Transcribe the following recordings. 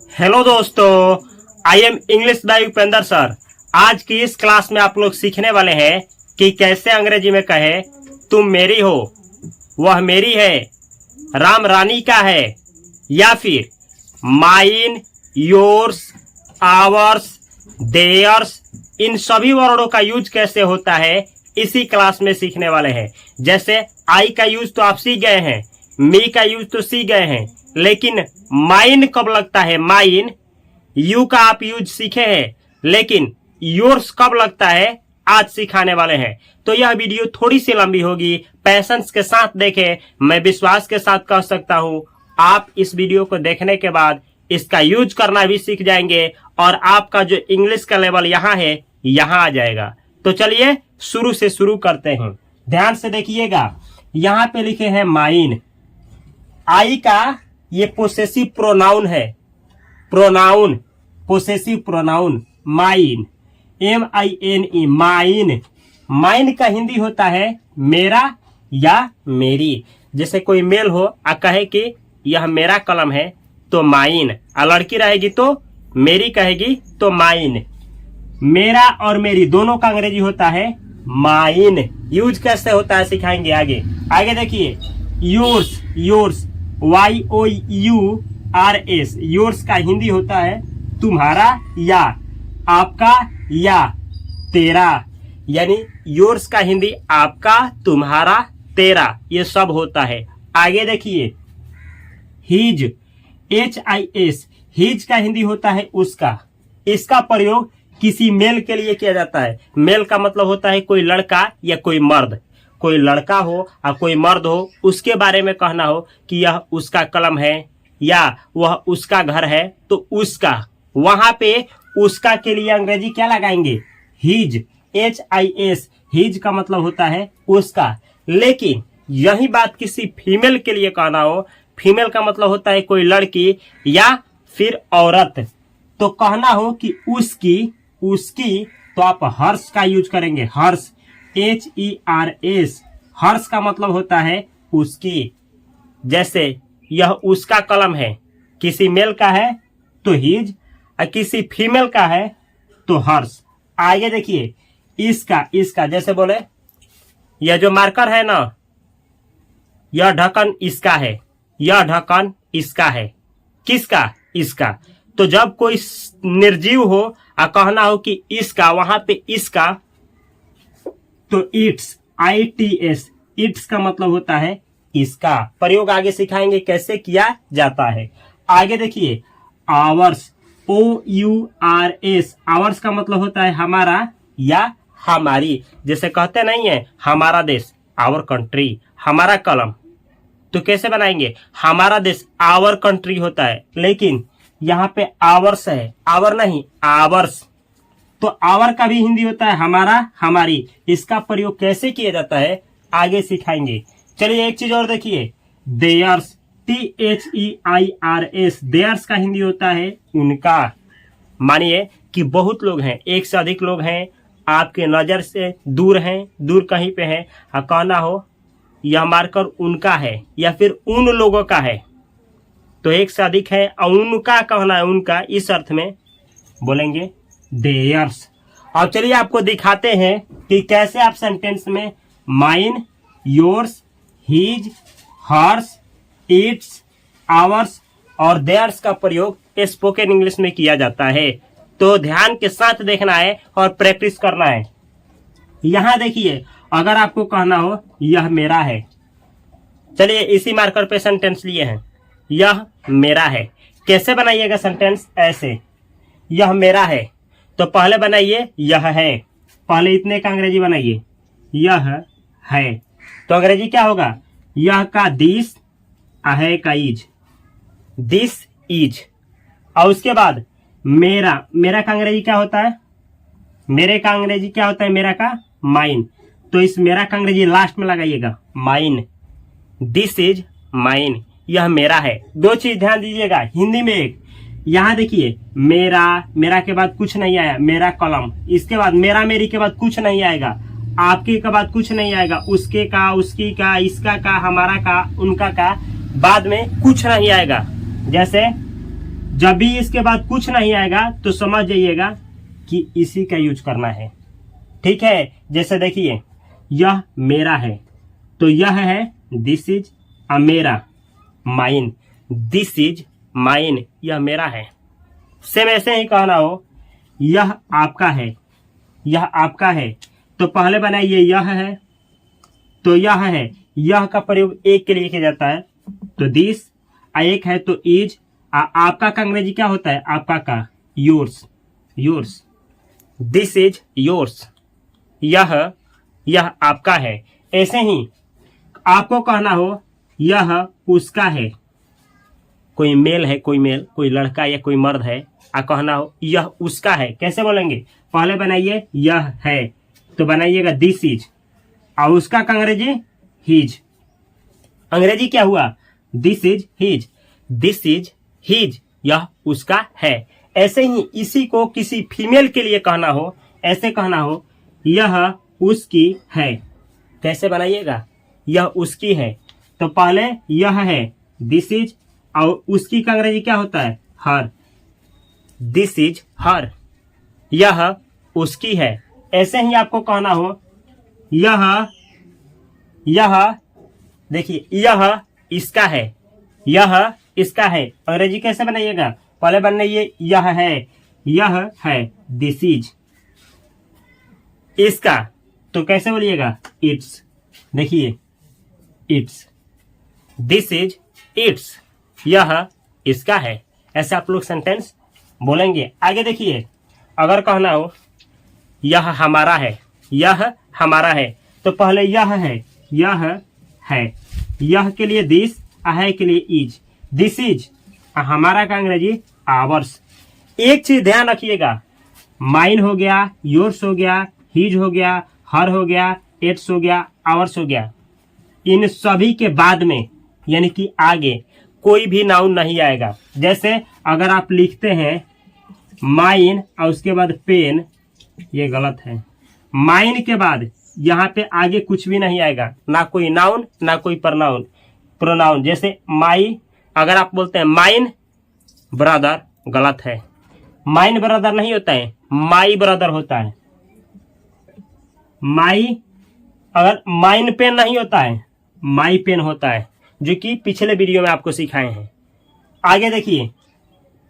Hello दोस्तों, I am English by Upendra sir. आज की इस क्लास में आप लोग सीखने वाले हैं कि कैसे अंग्रेजी में कहे तुम मेरी हो, वह मेरी है, राम रानी का है, या फिर माइन, योर्स, आवर्स, देयर्स। इन सभी वर्डों का यूज कैसे होता है इसी क्लास में सीखने वाले हैं। जैसे आई का यूज तो आप सीख गए हैं, मी का यूज तो सीख गए हैं, लेकिन माइन कब लगता है, माइन, यू का आप यूज सीखे हैं, लेकिन योर्स कब लगता है आज सिखाने वाले हैं। तो यह वीडियो थोड़ी सी लंबी होगी, पैशंस के साथ देखें। मैं विश्वास के साथ कह सकता हूं आप इस वीडियो को देखने के बाद इसका यूज करना भी सीख जाएंगे और आपका जो इंग्लिश का लेवल यहाँ है यहाँ आ जाएगा। तो चलिए शुरू से शुरू करते हैं। ध्यान से देखिएगा, यहाँ पे लिखे हैं माइन। आई का ये पोसेसिव प्रोनाउन है, pronoun, possessive pronoun, mine, MINE, mine. Mine का हिंदी होता है मेरा या मेरी। जैसे कोई मेल हो और कहे कि यह मेरा कलम है तो माइन, और लड़की रहेगी तो मेरी कहेगी तो माइन। मेरा और मेरी दोनों का अंग्रेजी होता है माइन। यूज कैसे होता है सिखाएंगे आगे। आगे देखिए, योर्स, योर्स, YOURS, योर्स का हिंदी होता है तुम्हारा या, आपका या तेरा। यानी योर्स का हिंदी आपका, तुम्हारा, तेरा, ये सब होता है। आगे देखिए, हिज, HIS, हिज का हिंदी होता है उसका। इसका प्रयोग किसी मेल के लिए किया जाता है। मेल का मतलब होता है कोई लड़का या कोई मर्द। कोई लड़का हो और कोई मर्द हो, उसके बारे में कहना हो कि यह उसका कलम है या वह उसका घर है तो उसका, वहां पे उसका के लिए अंग्रेजी क्या लगाएंगे, हिज, HIS। हिज का मतलब होता है उसका। लेकिन यही बात किसी फीमेल के लिए कहना हो, फीमेल का मतलब होता है कोई लड़की या फिर औरत, तो कहना हो कि उसकी, उसकी, तो आप हर्ष का यूज करेंगे, हर्ष, HERS। हर्ष का मतलब होता है उसकी। जैसे यह उसका कलम है, किसी मेल का है तो हिज और किसी फीमेल का है तो हर्ष। आगे देखिए, इसका, इसका, जैसे बोले यह जो मार्कर है ना, यह ढक्कन इसका है, यह ढक्कन इसका है। किसका, इसका। तो जब कोई निर्जीव हो और कहना हो कि इसका, वहां पे इसका, तो इट्स, ITS, इट्स का मतलब होता है इसका। प्रयोग आगे सिखाएंगे कैसे किया जाता है। आगे देखिए, आवर्स, OURS, आवर्स का मतलब होता है हमारा या हमारी। जैसे कहते नहीं है हमारा देश, आवर कंट्री, हमारा कलम, तो कैसे बनाएंगे, हमारा देश, आवर कंट्री होता है, लेकिन यहाँ पे आवर्स है, आवर नहीं, आवर्स। तो आवर का भी हिंदी होता है हमारा, हमारी। इसका प्रयोग कैसे किया जाता है आगे सिखाएंगे। चलिए एक चीज और देखिए, देयर्स, THEIRS, देयर्स का हिंदी होता है उनका। मानिए कि बहुत लोग हैं, एक से अधिक लोग हैं, आपके नजर से दूर हैं, दूर कहीं पे हैं, और कहना हो यह मार्कर उनका है या फिर उन लोगों का है, तो एक से अधिक है और उनका कहना है, उनका, इस अर्थ में बोलेंगे देयर्स। अब चलिए आपको दिखाते हैं कि कैसे आप सेंटेंस में mine, yours, his, hers, its, ours और देयर्स का प्रयोग स्पोकन इंग्लिश में किया जाता है। तो ध्यान के साथ देखना है और प्रैक्टिस करना है। यहां देखिए, अगर आपको कहना हो यह मेरा है, चलिए इसी मार्कर पे सेंटेंस लिए हैं, यह मेरा है। कैसे बनाइएगा सेंटेंस, ऐसे, यह मेरा है, तो पहले बनाइए यह है, पहले इतने का अंग्रेजी बनाइए, यह है, तो अंग्रेजी क्या होगा, यह का दिस, है का इज, दिस इज। और उसके बाद मेरा, मेरा का अंग्रेजी क्या होता है, मेरे का अंग्रेजी क्या होता है, मेरा का माइन, तो इस मेरा का अंग्रेजी लास्ट में लगाइएगा, माइन, दिस इज माइन, यह मेरा है। दो चीज ध्यान दीजिएगा हिंदी में, एक यहां देखिए, मेरा, मेरा के बाद कुछ नहीं आया, मेरा कलम, इसके बाद मेरा मेरी के बाद कुछ नहीं आएगा, आपके के बाद कुछ नहीं आएगा, उसके का, उसकी का, इसका का, हमारा का, उनका का, बाद में कुछ नहीं आएगा। जैसे जब भी इसके बाद कुछ नहीं आएगा तो समझ जाइएगा कि इसी का यूज करना है। ठीक है, जैसे देखिए यह मेरा है तो यह है दिस इज अ मेरा, माइन, दिस इज माइन, यह मेरा है। सेम ऐसे ही कहना हो यह आपका है, यह आपका है तो पहले बनाइए यह है तो यह है, यह का प्रयोग एक के लिए किया जाता है तो दिस, एक है तो इज, आपका का अंग्रेजी क्या होता है, आपका का yours, yours, this is yours, यह आपका है। ऐसे ही आपको कहना हो यह उसका है, कोई मेल है, कोई लड़का या कोई मर्द है, कहना हो यह उसका है, कैसे बोलेंगे, पहले बनाइए यह है तो बनाइएगा दिस इज, और उसका का अंग्रेजी हिज, अंग्रेजी क्या हुआ, this is his, this is his, यह उसका है। ऐसे ही इसी को किसी फीमेल के लिए कहना हो, ऐसे कहना हो यह उसकी है, कैसे बनाइएगा, यह उसकी है तो पहले यह है दिस इज, और उसकी का अंग्रेजी क्या होता है, हर, दिस इज हर, यह उसकी है। ऐसे ही आपको कहना हो यह देखिए यह इसका है, यह इसका है, अंग्रेजी कैसे बनाइएगा, पहले बनाइए यह है दिस इज, इसका तो कैसे बोलिएगा, इट्स, देखिए इट्स, दिस इज इट्स, यह इसका है। ऐसे आप लोग सेंटेंस बोलेंगे। आगे देखिए, अगर कहना हो यह हमारा है, यह हमारा है तो पहले यह है, यह के लिए दिस, है के लिए इज, दिस इज, हमारा का अंग्रेजी आवर्स। एक चीज ध्यान रखिएगा, माइन हो गया, योर्स हो गया, हिज हो गया, हर हो गया, इट्स हो गया, आवर्स हो गया, इन सभी के बाद में यानी कि आगे कोई भी नाउन नहीं आएगा। जैसे अगर आप लिखते हैं माइन और उसके बाद पेन, ये गलत है, माइन के बाद यहाँ पे आगे कुछ भी नहीं आएगा, ना कोई नाउन ना कोई प्रोनाउन। जैसे माई, अगर आप बोलते हैं माइन ब्रदर, गलत है, माइन ब्रदर नहीं होता है, माई ब्रदर होता है। माई, अगर माइन पेन नहीं होता है, माई पेन होता है, जो कि पिछले वीडियो में आपको सिखाए हैं। आगे देखिए,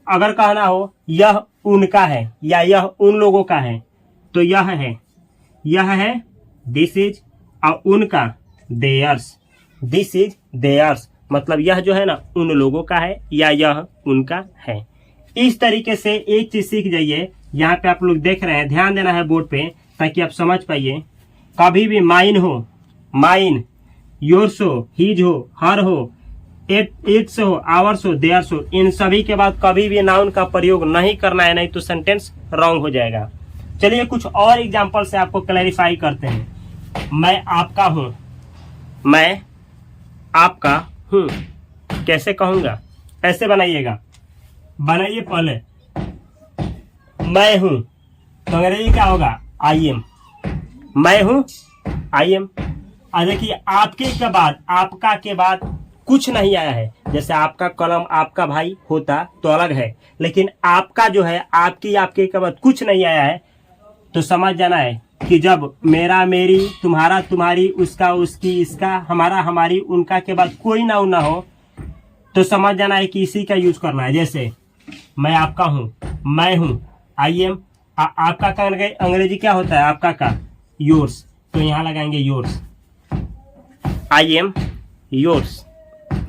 अगर कहना हो यह उनका है या यह उन लोगों का है तो यह है दिस इज, और उनका देयर्स, दिस इज देयर्स, मतलब यह जो है ना उन लोगों का है या यह उनका है। इस तरीके से एक चीज सीख जाइए। यहाँ पे आप लोग देख रहे हैं, ध्यान देना है बोर्ड पे ताकि आप समझ पाइए। कभी भी माइन हो, माइन, योर्स हो, हिज हो, हर हो, इट्स हो, आवर्स हो, देयर्स हो, इन सभी के बाद कभी भी नाउन का प्रयोग नहीं करना है, नहीं तो सेंटेंस रॉन्ग हो जाएगा। चलिए कुछ और एग्जांपल से आपको क्लैरिफाई करते हैं। मैं आपका हूं, मैं आपका हूं, कैसे कहूंगा, ऐसे बनाइएगा, बनाइए पहले मैं हूं तो अंग्रेजी क्या होगा, आई एम, मैं हूं आई एम। देखिए आपके के बाद, आपका के बाद कुछ नहीं आया है। जैसे आपका कलम, आपका भाई होता तो अलग है, लेकिन आपका जो है, आपके के बाद कुछ नहीं आया है तो समझ जाना है कि जब मेरा, मेरी, तुम्हारा, तुम्हारी, उसका, उसकी, इसका, हमारा, हमारी, उनका के बाद कोई नाउन ना हो तो समझ जाना है कि इसी का यूज करना है। जैसे मैं आपका हूं, मैं हूं, आई एम, आपका का अंग्रेजी क्या होता है, आपका का योर्स, तो यहां लगाएंगे योर्स, आई एम योर्स,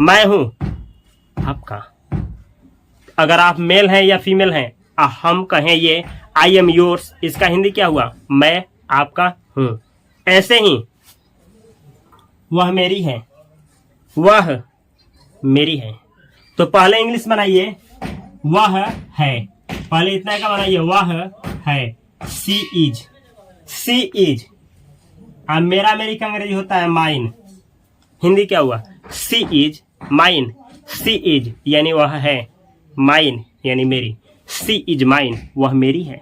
मैं हूं आपका। अगर आप मेल हैं या फीमेल हैं, हम कहें ये आई एम योर्स, इसका हिंदी क्या हुआ, मैं आपका हूं। ऐसे ही वह मेरी है, वह मेरी है, तो पहले इंग्लिश बनाइए वह है, पहले इतना का बनाइए वह है, सी इज, सी इज। अब मेरा, मेरी का अंग्रेजी होता है माइन, हिंदी क्या हुआ, सी इज माइन, सी इज यानी वह है, माइन यानी मेरी, सी इज माइन, वह मेरी है।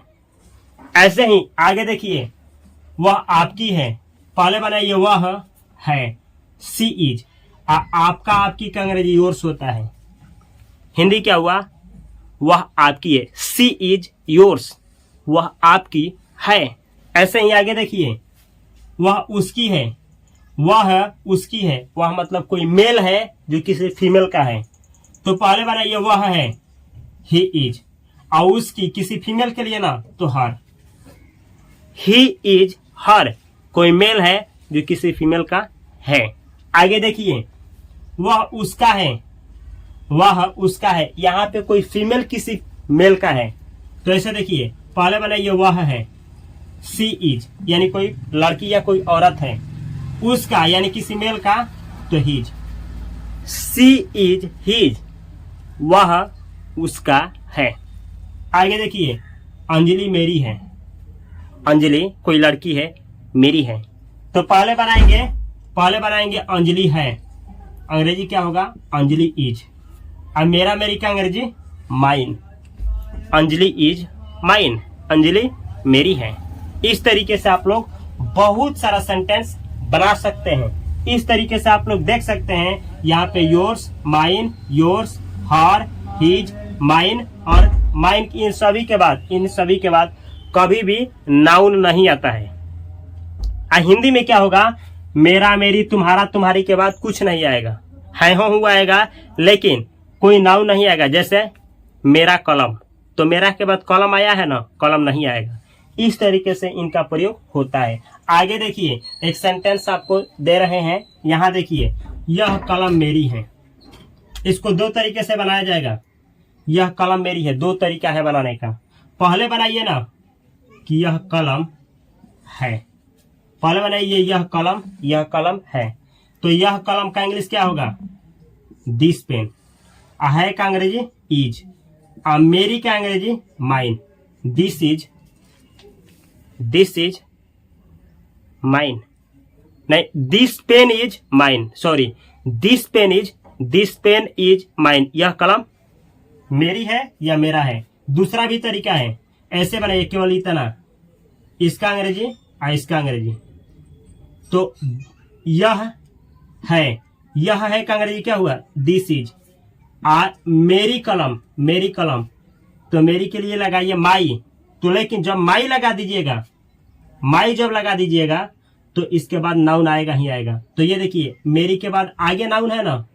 ऐसे ही आगे देखिए, वह आपकी है, पहले बनाइए वह है, सी इज, आपका, आपकी का अंग्रेजी योर्स होता है, हिंदी क्या हुआ, वह आपकी है। सी इज योर्स, वह आपकी है। ऐसे ही आगे देखिए, वह उसकी है, वह उसकी है, वह मतलब कोई मेल है जो किसी फीमेल का है, तो पहले बनाइए वह है, ही इज, और उसकी किसी फीमेल के लिए ना तो हर, ही इज हर, कोई मेल है जो किसी फीमेल का है। आगे देखिए, वह उसका है, वह उसका है, यहाँ पे कोई फीमेल किसी मेल का है, तो ऐसे देखिए पहले बनाइए वह है, सी इज यानी कोई लड़की या कोई औरत है, उसका यानी किसी मेल का तो हिज, सी इज हिज, वह उसका है। आगे देखिए, अंजलि मेरी है, अंजलि कोई लड़की है, मेरी है, तो पहले बनाएंगे अंजलि है, अंग्रेजी क्या होगा, अंजलि इज, और मेरा मेरी का अंग्रेजी mine, Anjali is mine, Anjali मेरी है। इस तरीके से आप लोग बहुत सारा सेंटेंस बना सकते हैं। इस तरीके से आप लोग देख सकते हैं, यहाँ पे योर्स, माइन, योर्स, हर, हिज, माइन और माइन, इन सभी के बाद कभी भी नाउन नहीं आता है। हिंदी में क्या होगा, मेरा, मेरी, तुम्हारा, तुम्हारी के बाद कुछ नहीं आएगा, है हो आएगा, लेकिन कोई नाउन नहीं आएगा। जैसे मेरा कलम, तो मेरा के बाद कलम आया है ना, कलम नहीं आएगा। इस तरीके से इनका प्रयोग होता है। आगे देखिए, एक सेंटेंस आपको दे रहे हैं, यहाँ देखिए, यह कलम मेरी है। इसको दो तरीके से बनाया जाएगा, यह कलम मेरी है, दो तरीका है बनाने का। पहले बनाइए ना कि यह कलम है, पहले बनाइए यह कलम है, तो यह कलम का इंग्लिश क्या होगा, दिस पेन, है का अंग्रेजी इज, मेरी का अंग्रेजी माइन, दिस इज माइन, नहीं, this pen is mine, sorry, this pen is mine, यह कलम मेरी है या मेरा है। दूसरा भी तरीका है, ऐसे बनाइए, केवल इतना, इसका अंग्रेजी और इसका अंग्रेजी, तो यह है का अंग्रेजी क्या हुआ, दिस इज, मेरी कलम, तो मेरी के लिए लगाइए माई, तो लेकिन जब माई लगा दीजिएगा तो इसके बाद नाउन आएगा ही आएगा। तो ये देखिए, मेरी के बाद आगे नाउन है ना,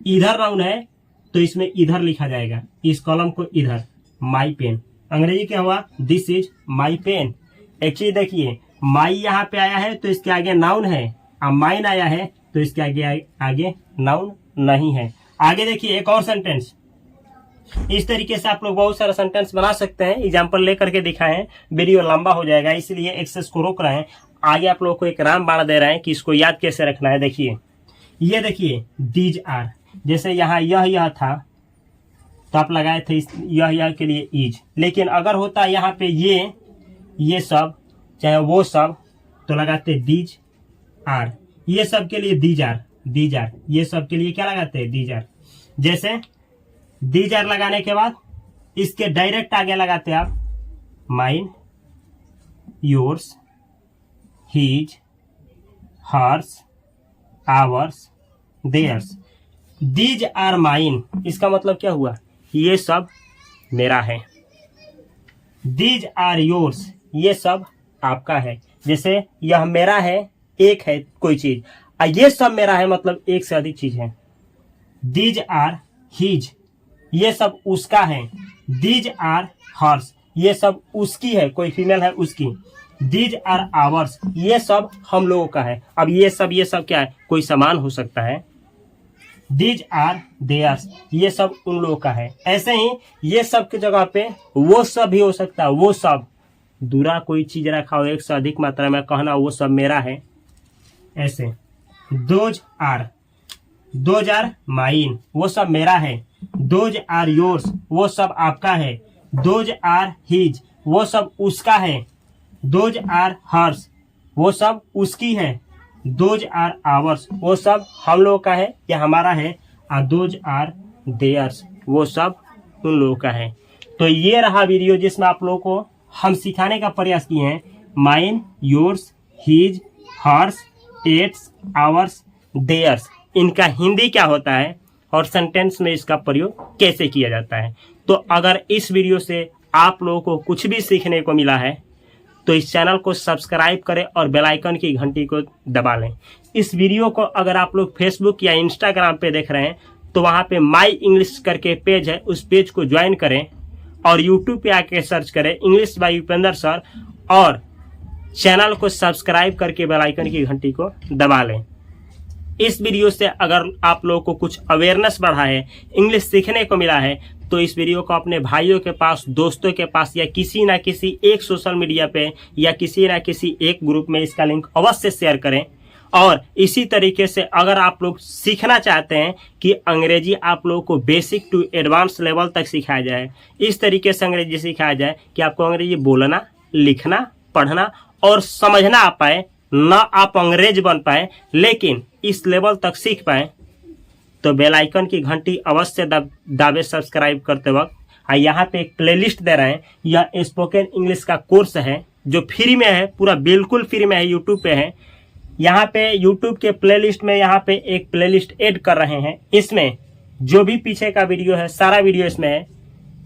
इधर नाउन है, तो इसमें इधर लिखा जाएगा, इस कॉलम को इधर, माई पेन, अंग्रेजी क्या हुआ, दिस इज माई पेन। एक चीज देखिए, माई यहाँ पे आया है तो इसके आगे नाउन है, और माइन आया है तो इसके आगे नाउन नहीं है। आगे देखिए, एक और सेंटेंस, इस तरीके से आप लोग बहुत सारा सेंटेंस बना सकते हैं। एग्जाम्पल लेकर के दिखाए हैं, वीडियो लंबा हो जाएगा, इसलिए एक्सेस को रोक रहे हैं। आगे आप लोग को एक रामबाण दे रहे हैं कि इसको याद कैसे रखना है। देखिए, ये देखिए, दीज आर, जैसे यहाँ यह था तो आप लगाए थे यह के लिए इज, लेकिन अगर होता यहाँ पे ये सब, चाहे वो सब, तो लगाते दीज आर, ये सब के लिए दीज आर, ये सब के लिए क्या लगाते हैं, दीज आर। जैसे दीज आर लगाने के बाद इसके डायरेक्ट आगे लगाते हैं आप mine, yours, his, hers, ours, theirs. These are mine, इसका मतलब क्या हुआ, ये सब मेरा है। दीज आर योर्स, ये सब आपका है। जैसे यह मेरा है, एक है कोई चीज, ये सब मेरा है मतलब एक से अधिक चीज है। दीज आर हिज, ये सब उसका है। दीज आर हर्स, ये सब उसकी है, कोई फीमेल है उसकी। दीज आर आवर्स, ये सब हम लोगों का है। अब ये सब क्या है, कोई सामान हो सकता है। दीज आर देयर्स, ये सब उन लोगों का है। ऐसे ही ये सब की जगह पे वो सब भी हो सकता है, वो सब, दूरा कोई चीज रखा हो एक से अधिक मात्रा में, कहना वो सब मेरा है। ऐसे दोज आर माइन, वो सब मेरा है। दोज आर योर्स, वो सब आपका है। दोज आर हिज, वो सब उसका है। दोज आर हर्स, वो सब उसकी है। दोज आर आवर्स, वो सब हम लोगों का है या हमारा है। और दोज आर देयर्स, वो सब उन लोगों का है। तो ये रहा वीडियो जिसमें आप लोगों को हम सिखाने का प्रयास किए हैं mine, yours, his, hers, its, ours, theirs. इनका हिंदी क्या होता है और सेंटेंस में इसका प्रयोग कैसे किया जाता है। तो अगर इस वीडियो से आप लोगों को कुछ भी सीखने को मिला है तो इस चैनल को सब्सक्राइब करें और बेल आइकन की घंटी को दबा लें। इस वीडियो को अगर आप लोग फेसबुक या इंस्टाग्राम पे देख रहे हैं तो वहाँ पे माई इंग्लिश करके पेज है, उस पेज को ज्वाइन करें और यूट्यूब पे आके सर्च करें इंग्लिश बाय उपेंद्र सर और चैनल को सब्सक्राइब करके बेल आइकन की घंटी को दबा लें। इस वीडियो से अगर आप लोगों को कुछ अवेयरनेस बढ़ा है, इंग्लिश सीखने को मिला है, तो इस वीडियो को अपने भाइयों के पास, दोस्तों के पास या किसी ना किसी एक सोशल मीडिया पे या किसी ना किसी एक ग्रुप में इसका लिंक अवश्य शेयर करें। और इसी तरीके से अगर आप लोग सीखना चाहते हैं कि अंग्रेजी आप लोगों को बेसिक टू एडवांस लेवल तक सिखाया जाए, इस तरीके से अंग्रेजी सिखाया जाए कि आपको अंग्रेजी बोलना, लिखना, पढ़ना और समझना आ पाए, ना आप अंग्रेज बन पाए लेकिन इस लेवल तक सीख पाए, तो बेल आइकन की घंटी अवश्य दाबे सब्सक्राइब करते वक्त। यहाँ पे एक प्लेलिस्ट दे रहे हैं, यह स्पोकन इंग्लिश का कोर्स है जो फ्री में है, पूरा बिल्कुल फ्री में है, यूट्यूब पे है। यहाँ पे यूट्यूब के प्लेलिस्ट में यहाँ पे एक प्लेलिस्ट ऐड कर रहे हैं, इसमें जो भी पीछे का वीडियो है सारा वीडियो इसमें है।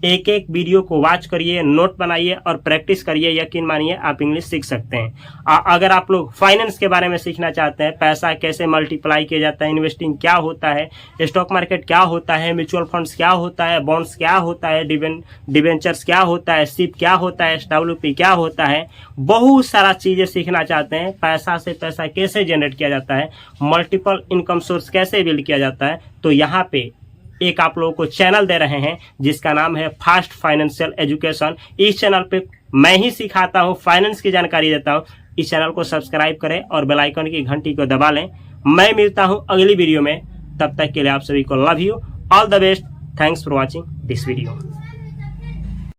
एक एक वीडियो को वॉच करिए, नोट बनाइए और प्रैक्टिस करिए, यकीन मानिए आप इंग्लिश सीख सकते हैं। अगर आप लोग फाइनेंस के बारे में सीखना चाहते हैं, पैसा कैसे मल्टीप्लाई किया जाता है, इन्वेस्टिंग क्या होता है, स्टॉक मार्केट क्या होता है, म्यूचुअल फंड्स क्या होता है, बॉन्ड्स क्या होता है, डिवेंचर्स क्या होता है, सिप क्या होता है, SWP क्या होता है, बहुत सारा चीजें सीखना चाहते हैं, पैसा से पैसा कैसे जनरेट किया जाता है, मल्टीपल इनकम सोर्स कैसे बिल्ड किया जाता है, तो यहाँ पे एक आप लोगों को चैनल दे रहे हैं जिसका नाम है फास्ट फाइनेंशियल एजुकेशन। इस चैनल पे मैं ही सिखाता हूँ, फाइनेंस की जानकारी देता हूँ। इस चैनल को सब्सक्राइब करें और बेल आइकन की घंटी को दबा लें। मैं मिलता हूँ अगली वीडियो में, तब तक के लिए आप सभी को love you, all the best, thanks for watching this video.